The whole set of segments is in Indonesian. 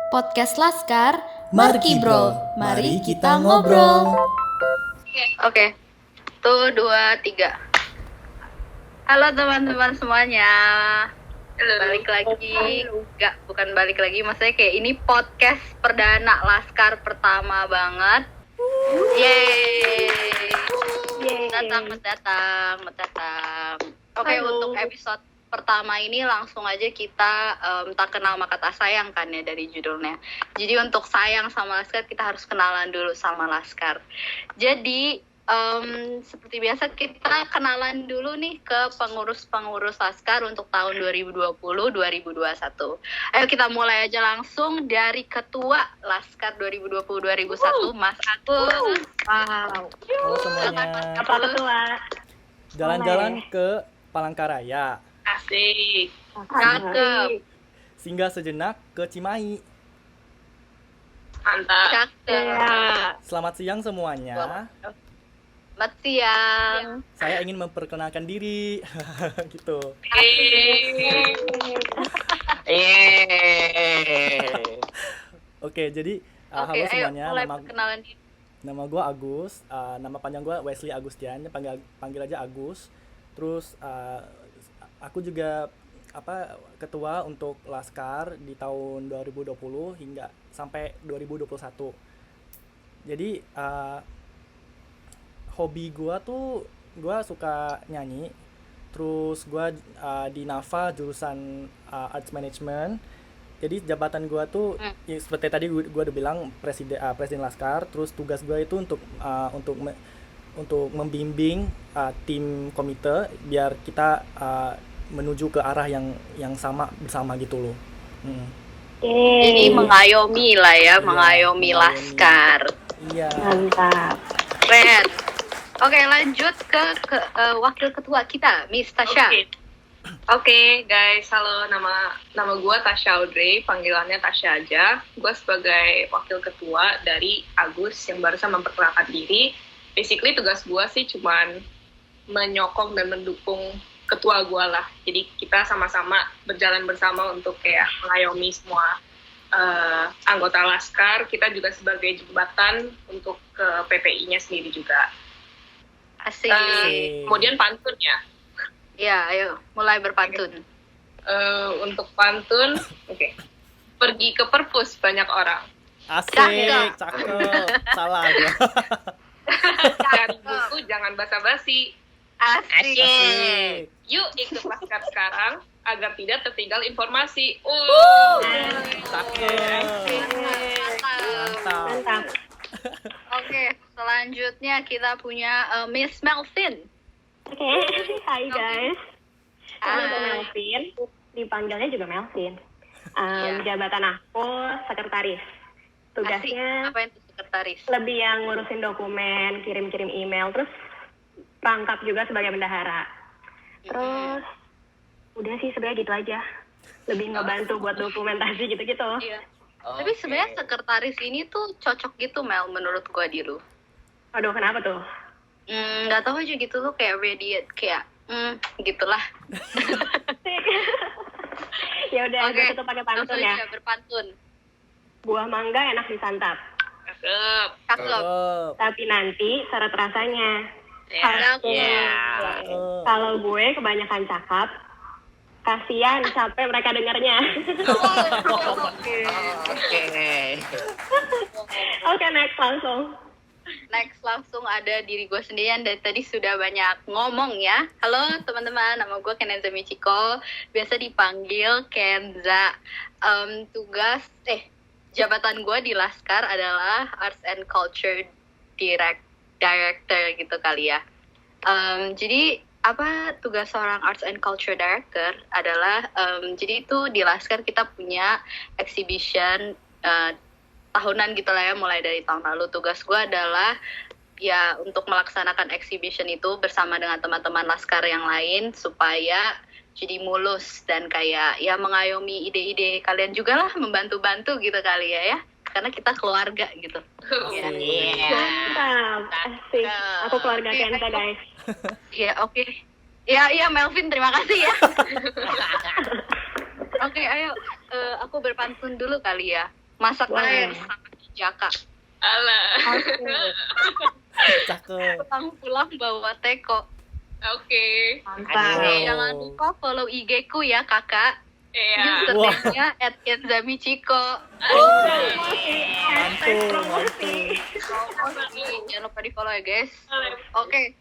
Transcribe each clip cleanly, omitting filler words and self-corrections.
Podcast Laskar, Marki Bro, mari kita ngobrol. Oke. 1, 2, 3. Halo teman-teman semuanya. Balik lagi. Bukan balik lagi, maksudnya kayak ini podcast perdana Laskar pertama banget. Yeay. Datang. Oke, untuk episode pertama ini langsung aja kita tak kenal maka tak sayang kan ya dari judulnya. Jadi untuk sayang sama Laskar kita harus kenalan dulu sama Laskar. Jadi seperti biasa kita kenalan dulu nih ke pengurus-pengurus Laskar untuk tahun 2020-2021. Ayo kita mulai aja langsung dari Ketua Laskar 2020-2021, Mas Agus. Wow. Halo semuanya. Apa Ketua? Jalan-jalan ke Palangkaraya. Asik. Cakep. Singgah sejenak ke Cimahi. Mantap. Cakep. Selamat siang semuanya. Selamat siang. Saya ingin memperkenalkan diri. Gitu. Oke, jadi halo semuanya. Mulai perkenalan diri. Nama gue Agus. Nama panjang gue Wesley Agustian. Panggil aja Agus. Terus aku juga ketua untuk Laskar di tahun 2020 hingga sampai 2021. Jadi hobi gue tuh gue suka nyanyi. Terus gue di NAFA jurusan Arts Management. Jadi jabatan gue tuh ya, seperti tadi gue udah bilang presiden Laskar. Terus tugas gue itu untuk membimbing tim komite biar kita menuju ke arah yang sama bersama gitu loh. Jadi mengayomi lah ya, mengayomi Laskar. Iya. Mantap. Keren. Oke, lanjut ke wakil ketua kita, Miss Tasha. Oke, guys, halo, nama gue Tasha Audrey, panggilannya Tasha aja. Gue sebagai wakil ketua dari Agus yang barusan memperkenalkan diri. Basically tugas gue sih cuman menyokong dan mendukung ketua gue lah. Jadi kita sama-sama berjalan bersama untuk kayak mengayomi semua anggota Laskar. Kita juga sebagai jembatan untuk ke PPI-nya sendiri juga. Asik. Kemudian pantun ya. Ya, ayo mulai berpantun. Untuk pantun, oke. Pergi ke perpus banyak orang. Asik, Cakep. cakep. Salah gua. Cari buku jangan basa-basi. Asik. Yuk ikut Laskar sekarang agar tidak tertinggal informasi. Cakep. Mantap. Oke, selanjutnya kita punya Miss Melvin. Oke, hai guys. Aku Hai. Melvin, dipanggilnya juga Melvin. Jabatan aku sekretaris. Asik. Tugasnya Apa itu sekretaris? lebih yang ngurusin dokumen, kirim-kirim email, terus rangkap juga sebagai bendahara. Terus udah sih sebenarnya gitu aja. Lebih ngebantu buat dokumentasi gitu-gitu. Iya. Tapi sebenarnya sekretaris ini tuh cocok gitu Mel menurut gua di lu. Aduh, kenapa tuh? Nggak tahu aja gitu lu kayak radiate kayak gitulah. Ya udah, gue tutup pakai pantun langsung ya. aja berpantun. Buah mangga enak disantap, Cakep. Cakep. tapi nanti syarat rasanya. Cakep. Kalau gue kebanyakan cakap, kasihan capek mereka dengarnya. Oke, next langsung. Next langsung ada diri gue sendiri yang dari tadi sudah banyak ngomong ya. Halo teman-teman, nama gue Kenza Michiko, biasa dipanggil Kenza. Jabatan gue di Laskar adalah Arts and Culture Director gitu kali ya. Jadi apa tugas seorang Arts and Culture Director adalah jadi itu di Laskar kita punya exhibition tahunan gitu lah ya, mulai dari tahun lalu. Tugas gue adalah ya untuk melaksanakan exhibition itu bersama dengan teman-teman Laskar yang lain supaya jadi mulus dan kayak ya mengayomi ide-ide kalian juga lah, membantu-bantu gitu kali ya karena kita keluarga gitu. Mantap, asik. Aku keluarga Kenza, guys. Iya, oke. Iya Melvin, terima kasih ya. Oke, ayo aku berpantun dulu kali ya. masak Wow. air sama Jaka. Alah. Cakep. Pulang bawa teko. Oke. Mantap. Wow. Jangan lupa follow IG ku ya kakak. Iya. Username-nya @kenzamichiko. Mantul. Jangan lupa di follow ya guys. Oke.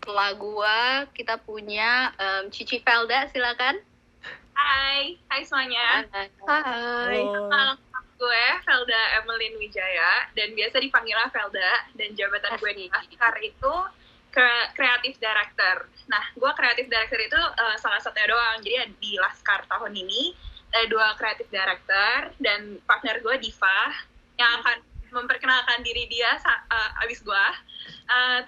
Setelah gua kita punya Cici Felda, silakan. Hai semuanya. Hai. Halo. Gue Felda Emeline Wijaya dan biasa dipanggilnya Felda, dan jabatan gue di Laskar itu kreatif director. Nah, gue kreatif director itu salah satunya doang. Jadi di Laskar tahun ini ada 2 kreatif director dan partner gue Diva yang akan memperkenalkan diri dia abis gue.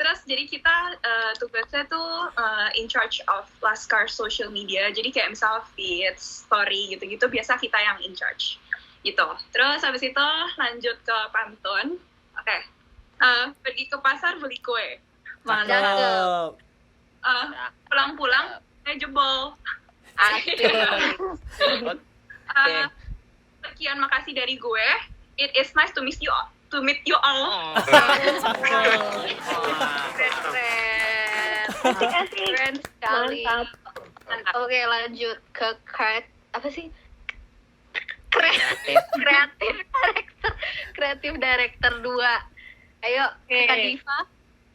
Terus jadi kita tugasnya tuh in charge of Laskar social media. Jadi kayak misal feed, story gitu-gitu biasa kita yang in charge. Gitu. Terus habis itu lanjut ke pantun. Oke. Pergi ke pasar beli kue. Mana? Cakep. Pulang-pulang jebol. Asik. Sekian makasih dari gue. It is nice to meet you all. Keren. Asik. Keren sekali. Mantap. Oke, lanjut ke kreatif director 2. Ayo, Oke. Kak Diva.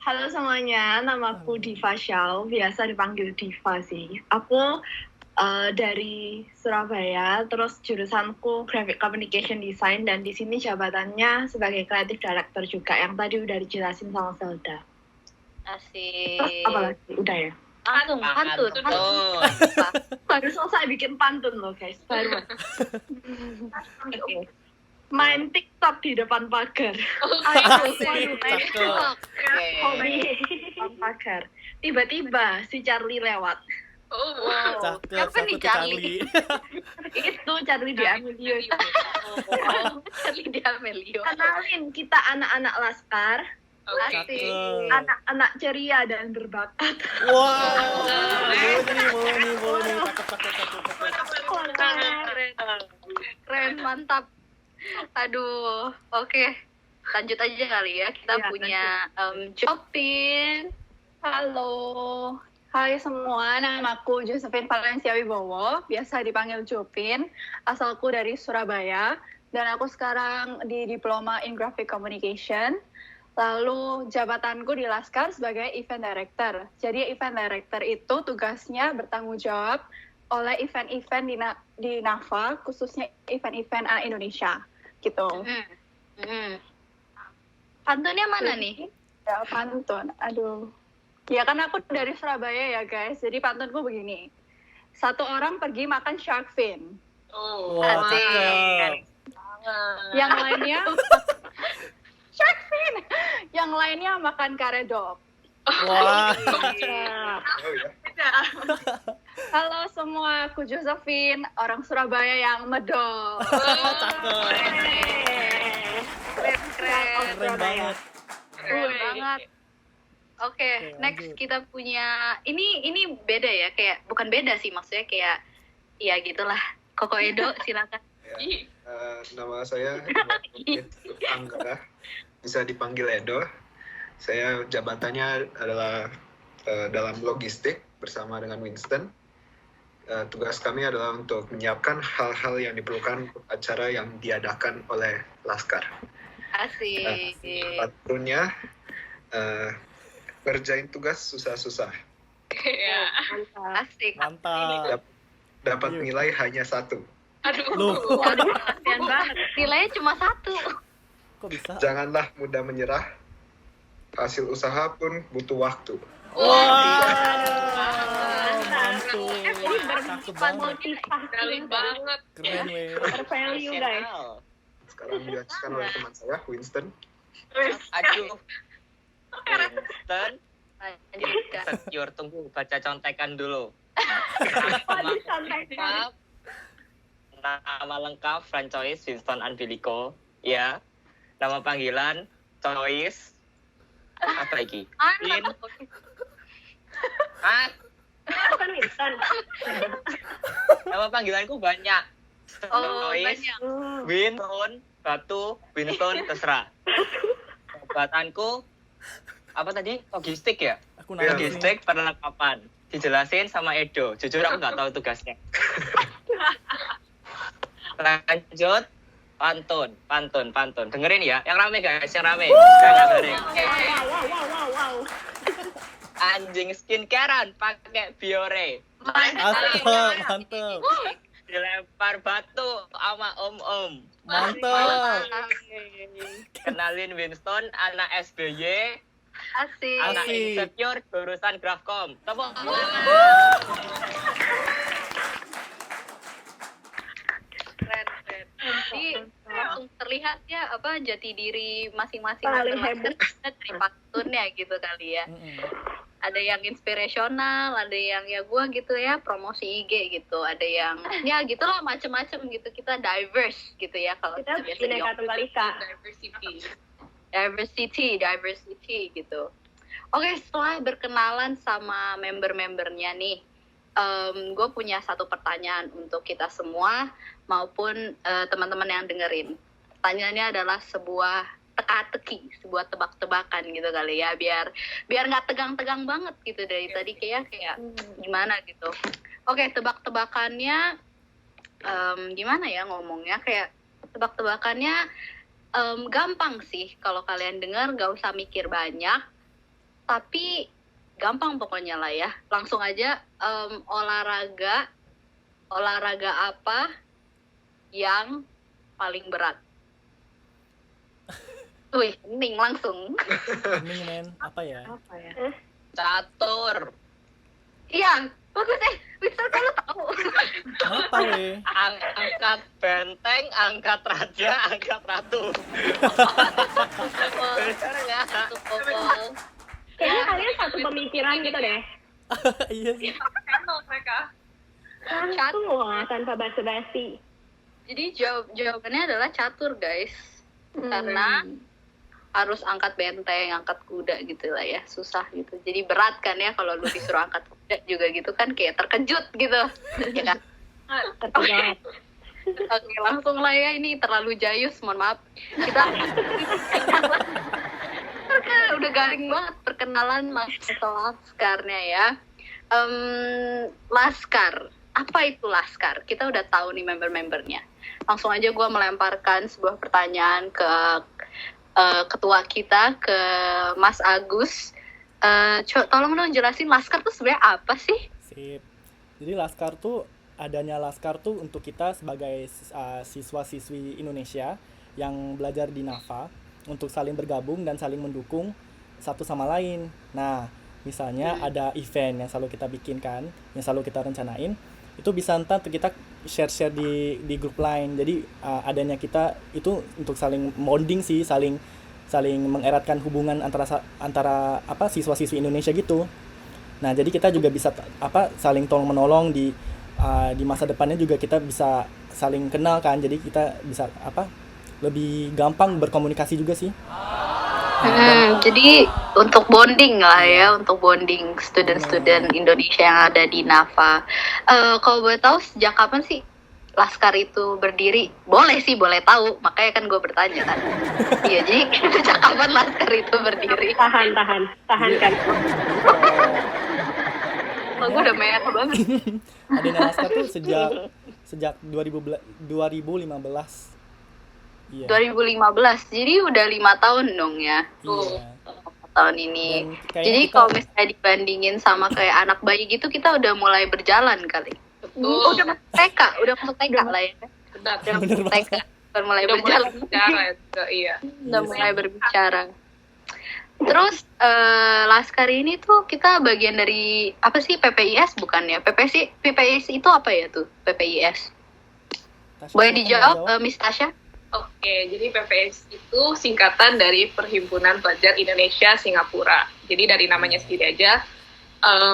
Halo semuanya, namaku Diva Xiao, biasa dipanggil Diva sih. Aku dari Surabaya, terus jurusanku Graphic Communication Design, dan di sini jabatannya sebagai Creative Director juga, yang tadi udah dijelasin sama Felda. Asik. Terus apa lagi? Udah ya? Pantun. Baru selesai bikin pantun loh guys, baru. Oke. Main TikTok di depan pagar. Asik. Cakep. Hobi depan pagar. Tiba-tiba si Charlie lewat. Wow. Cakep. Siapa nih Satu Charlie? Itu Charlie di Amelio. Charlie D'Amelio. Kenalin, kita anak-anak Laskar, Asik. Cakep. anak-anak ceria dan berbakat. Wow. Boleh nih. Cakep. Keren, mantap. Aduh, oke. Lanjut aja kali ya. Kita Iya, punya Jopin. Halo, hai semua, namaku Josephine Valencia Wibowo, biasa dipanggil Jopin, asalku dari Surabaya, dan aku sekarang di Diploma in Graphic Communication. Lalu jabatanku di Laskar sebagai Event Director. Jadi Event Director itu tugasnya bertanggung jawab oleh event-event di NAFA, khususnya event-event Indonesia, gitu. Pantunnya mana nih? Ya, pantun. Aduh. Ya kan aku dari Surabaya ya guys. Jadi pantunku begini. Satu orang pergi makan shark fin. Wah, cakep. Yang lainnya shark fin. Yang lainnya makan karedok. Wah. Halo semua, aku Josephine, orang Surabaya yang medok. Keren. Keren banget. Keren banget. Oke, Oke, next lanjut. kita punya ini beda ya, kayak bukan beda sih maksudnya kayak ya gitulah. Koko Edo silakan. Nama saya Anggara, bisa dipanggil Edo. Saya jabatannya adalah dalam logistik bersama dengan Winston. Tugas kami adalah untuk menyiapkan hal-hal yang diperlukan untuk acara yang diadakan oleh Laskar. Asik. Patronnya kerjain tugas susah-susah. Asik. Mantap. Dapat nilai hanya 1. Lu Waduh, kasihan banget. Nilainya cuma 1. kok bisa? Janganlah mudah menyerah. Hasil usaha pun butuh waktu. Mantul. Ini Cakep banget. motivasi Keren banget. Keren weh. bervalue guys. Sekarang dijelaskan oleh teman saya, Winston. Aduh, Winston, Lanjutkan. Secure, tunggu baca contekan dulu. Waduh, santai banget. Nama lengkap Francois Winston Anbilico, ya. Nama panggilan Choice. Apa lagi? Win. Ah, Bukan Winston. nama panggilanku banyak. Oh, Choice, banyak. Winston, batu, Winston, terserah. Jabatanku apa tadi? Logistik ya? Aku nanya nih. Logistik perlengkapan. Dijelasin sama Edo. Jujur aku nggak tahu tugasnya. Lanjut. Pantun. Dengerin ya. Yang rame guys, yang rame. Jangan dengerin. Wow. Anjing skincarean pakai Biore. Mantap. Dilempar batu sama om-om. Mantap. Kenalin Winston, anak SBY, Asik. anak Asik. insecure, jurusan Grafkom. Tepuk tangan. Keren. Jadi langsung terlihat ya apa jati diri masing-masing Paling master hebat. dari pantunnya gitu kali ya. Mm-mm. Ada yang inspirasional, ada yang ya gua gitu ya promosi IG gitu, ada yang ya gitulah macem-macem gitu, kita diverse gitu ya kalau Kita biasa Bineka Tunggal Ika. diversity gitu. Oke, setelah berkenalan sama member-membernya nih, gue punya satu pertanyaan untuk kita semua maupun teman-teman yang dengerin. Pertanyaannya adalah sebuah teka-teki, sebuah tebak-tebakan gitu kali ya, biar nggak tegang-tegang banget gitu dari tadi kayak gimana gitu. Oke, tebak-tebakannya gimana ya ngomongnya, kayak tebak-tebakannya gampang sih kalau kalian dengar, nggak usah mikir banyak, tapi gampang pokoknya lah ya. Langsung aja, olahraga apa yang paling berat? Wih, hening langsung. Ini men, apa ya? Catur. Iya, bagus Mister kamu tahu. Apa weh? Angkat benteng, angkat raja, angkat ratu. Bener nggak? Kayaknya kalian satu pemikiran gitu deh. Iya sih. Langsung loh, tanpa basa-basi. Jadi jawabannya adalah catur guys, karena harus angkat benteng, angkat kuda gitu lah ya, susah gitu. Jadi berat kan ya kalau lu disuruh angkat kuda juga gitu kan, kayak terkejut gitu, ya kan? Terkejut. Oke, langsung lah ya, ini terlalu jayus, mohon maaf. Kita udah garing banget perkenalan masalah laskarnya ya. Laskar, apa itu laskar? Kita udah tahu nih member-membernya. Langsung aja gue melemparkan sebuah pertanyaan ke ketua kita, ke Mas Agus. Tolong dong jelasin laskar tuh sebenarnya apa sih? Sip. Jadi laskar tuh, adanya laskar tuh untuk kita sebagai siswa-siswi Indonesia yang belajar di NAFA untuk saling bergabung dan saling mendukung satu sama lain. Nah, misalnya ada event yang selalu kita bikinkan, yang selalu kita rencanain, itu bisa ntar kita share di grup lain. Jadi adanya kita itu untuk saling bonding sih, saling mengeratkan hubungan antara siswa-siswi Indonesia gitu. Nah, jadi kita juga bisa saling tolong menolong di masa depannya juga, kita bisa saling kenal kan. Jadi kita bisa lebih gampang berkomunikasi juga sih. Jadi untuk bonding lah ya, untuk bonding student-student Indonesia yang ada di NAFA. Kalau boleh tahu sejak kapan sih Laskar itu berdiri? Boleh sih, boleh tahu. Makanya kan gue bertanya kan. Iya, jadi sejak kapan Laskar itu berdiri? Tahan kan. Oh, gue udah merah banget. Adanya Laskar tuh sejak 2015. Iya. 2015, jadi udah 5 tahun dong ya. Iya. Tahun ini. Dan kayaknya Jadi kita- kalau misalnya dibandingin sama kayak anak bayi gitu, kita udah mulai berjalan kali. Udah masuk TK lah ya. Udah Bener masuk banget. TK, bukan mulai Udah mulai berjalan. bicara juga, iya. Udah mulai berbicara. Terus Laskar ini tuh kita bagian dari apa sih, PPIS bukan ya? PPIS itu apa ya tuh PPIS? Tasya, Boleh kamu dijawab jawab? Miss Tasya? Oke, jadi PPS itu singkatan dari Perhimpunan Pelajar Indonesia Singapura. Jadi dari namanya sendiri aja,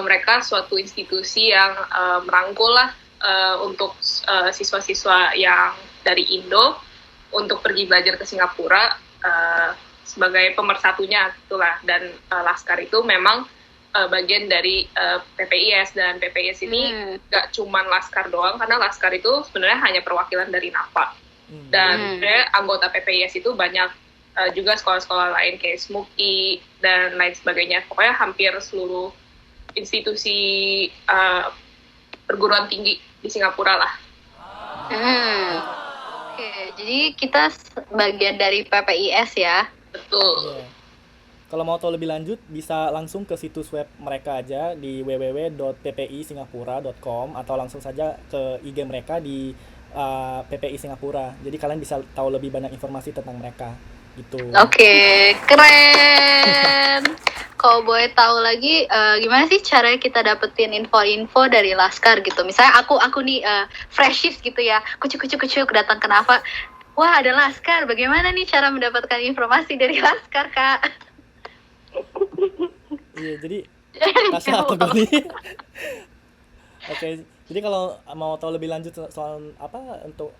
mereka suatu institusi yang merangkul lah untuk siswa-siswa yang dari Indo untuk pergi belajar ke Singapura sebagai pemersatunya gitulah. Dan Laskar itu memang bagian dari PPIS, dan PPIS ini nggak cuman Laskar doang, karena Laskar itu sebenarnya hanya perwakilan dari NAFA. Dan sebenarnya anggota PPIS itu banyak juga sekolah-sekolah lain kayak SMUKI dan lain sebagainya. Pokoknya hampir seluruh institusi perguruan tinggi di Singapura lah. Oke, jadi kita bagian dari PPIS ya. Betul. Iya. Kalau mau tahu lebih lanjut bisa langsung ke situs web mereka aja di www.ppisingapura.com atau langsung saja ke IG mereka di PPI Singapura. Jadi kalian bisa tahu lebih banyak informasi tentang mereka gitu. Oke, keren. Kalau boleh tahu lagi gimana sih cara kita dapetin info-info dari Laskar gitu. Misalnya aku nih freshies gitu ya, kucuk datang ke Nafa. Wah, ada Laskar. Bagaimana nih cara mendapatkan informasi dari Laskar, Kak? Iya, jadi Tasya atau Doni. Oke, jadi kalau mau tahu lebih lanjut soal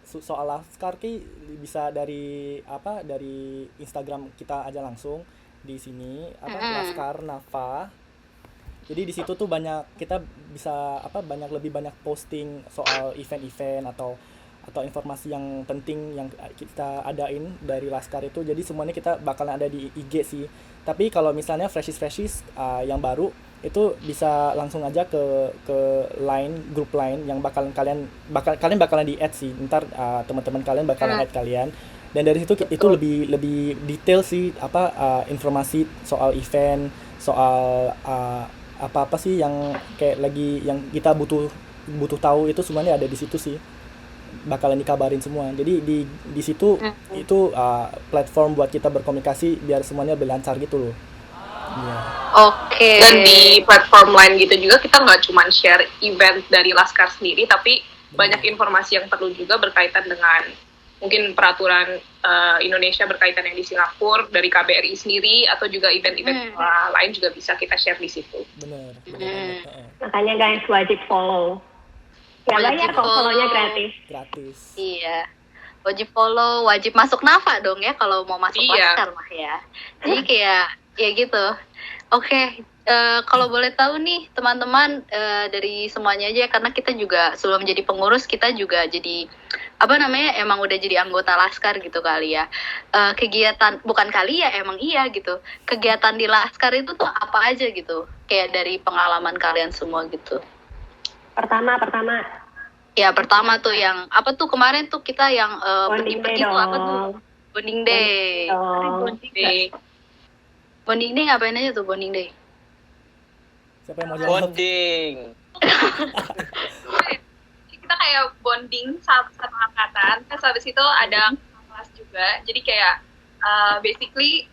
soal Laskar bisa dari Instagram kita aja langsung di sini Laskar Nafa. Jadi di situ tuh kita bisa lebih banyak posting soal event-event atau informasi yang penting yang kita adain dari Laskar itu. Jadi semuanya kita bakalan ada di IG sih. Tapi kalau misalnya freshies yang baru itu bisa langsung aja ke grup line yang kalian bakalan di add sih. Ntar teman-teman kalian bakalan add kalian. Dan dari situ itu lebih detail sih informasi soal event, soal apa sih yang kayak lagi yang kita butuh tahu itu semuanya ada di situ sih. Bakalan dikabarin semua. Jadi di situ itu platform buat kita berkomunikasi biar semuanya lebih lancar gitu loh. Yeah. Oke. Dan di platform lain gitu juga kita nggak cuma share event dari Laskar sendiri, tapi banyak informasi yang perlu juga berkaitan dengan mungkin peraturan Indonesia berkaitan yang di Singapura dari KBRI sendiri atau juga event-event lain juga bisa kita share di situ. Benar. Makanya guys wajib follow. Ya bayar kok, follow-nya gratis. Iya. Wajib follow, wajib masuk Nafa dong ya kalau mau masuk Laskar mah ya. Jadi kayak ya gitu. Oke, kalau boleh tahu nih teman-teman dari semuanya aja, karena kita juga sebelum jadi pengurus kita juga jadi emang udah jadi anggota Laskar gitu kali ya. Kegiatan bukan kali ya, emang iya gitu. Kegiatan di Laskar itu tuh apa aja gitu? Kayak dari pengalaman kalian semua gitu. Pertama. Ya pertama tuh yang apa tuh kemarin tuh kita yang pergi-pergi tuh apa tuh? Bonding Day. Bonding Day ngapain aja tuh Bonding Day? Siapa yang mau jawab? Bonding. Kita kayak bonding satu angkatan, terus habis itu ada kelas juga. Jadi kayak basically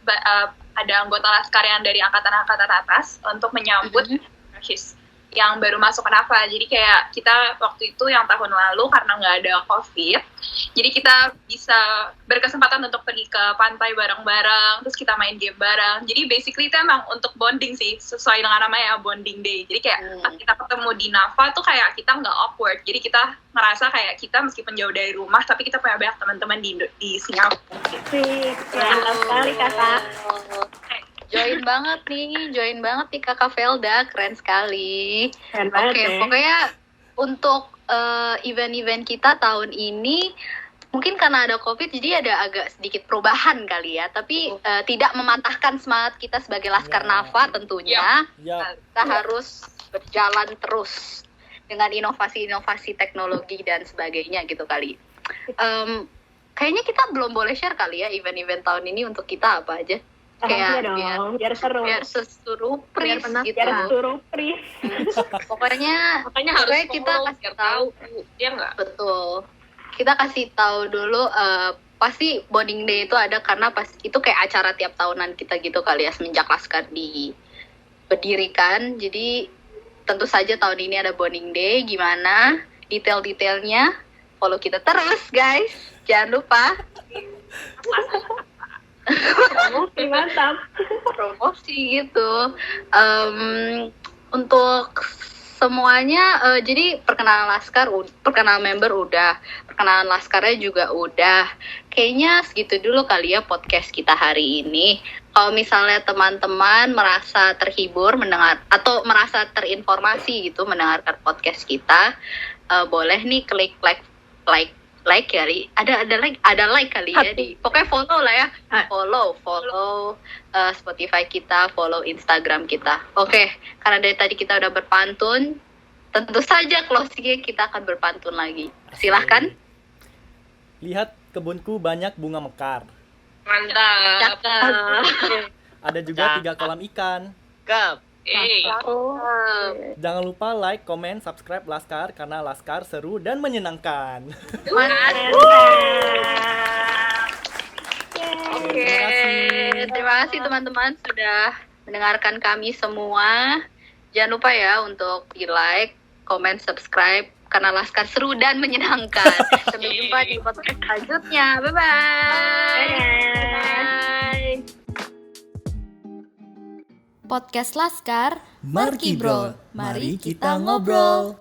ada anggota Laskar yang dari angkatan-angkatan atas untuk menyambut freshies yang baru masuk ke Nafa. Jadi kayak kita waktu itu yang tahun lalu karena nggak ada COVID, jadi kita bisa berkesempatan untuk pergi ke pantai bareng-bareng, terus kita main game bareng. Jadi basically itu emang untuk bonding sih, sesuai dengan namanya Bonding Day. Jadi kayak pas kita ketemu di Nafa tuh kayak kita nggak awkward. Jadi kita ngerasa kayak kita meskipun jauh dari rumah, tapi kita punya banyak teman-teman di Singapura. Mantap sekali kakak. Join banget nih Kakak Velda, keren sekali. Oke, pokoknya untuk event-event kita tahun ini mungkin karena ada COVID jadi ada agak sedikit perubahan kali ya, tapi tidak mematahkan semangat kita sebagai Laskar Nafa tentunya. Kita harus berjalan terus dengan inovasi-inovasi teknologi dan sebagainya gitu kali. Kayaknya kita belum boleh share kali ya event-event tahun ini untuk kita apa aja. Kayak biar seru, biar surprise gitu. Biar surprise. Pokoknya harus kita kasih tahu, ya nggak? Betul. Kita kasih tahu dulu. Pasti Bonding Day itu ada karena pas itu kayak acara tiap tahunan kita gitu kali ya semenjak Laskar diberdirikan. Jadi tentu saja tahun ini ada Bonding Day. Gimana detail-detailnya? Follow kita terus guys. Jangan lupa. Promosi gitu. Untuk semuanya jadi perkenalan Laskar, perkenalan member udah, perkenalan Laskarnya juga udah. Kayaknya segitu dulu kali ya podcast kita hari ini. Kalau misalnya teman-teman merasa terhibur mendengar atau merasa terinformasi gitu mendengarkan podcast kita, boleh nih klik like like kali, ada like kali ya di, pokoknya follow lah ya, follow Spotify kita, follow Instagram kita. Oke, karena dari tadi kita udah berpantun, tentu saja closingnya kita akan berpantun lagi. Silahkan. Lihat kebunku banyak bunga mekar. Mantap. Ada juga 3 kolam ikan. Cakep. Jangan lupa like, comment, subscribe Laskar karena Laskar seru dan menyenangkan. Oke, terima kasih teman-teman sudah mendengarkan kami semua. Jangan lupa ya untuk di like, comment, subscribe karena Laskar seru dan menyenangkan. Sampai jumpa di podcast selanjutnya. Bye-bye. Podcast Laskar Marki Bro, mari kita ngobrol.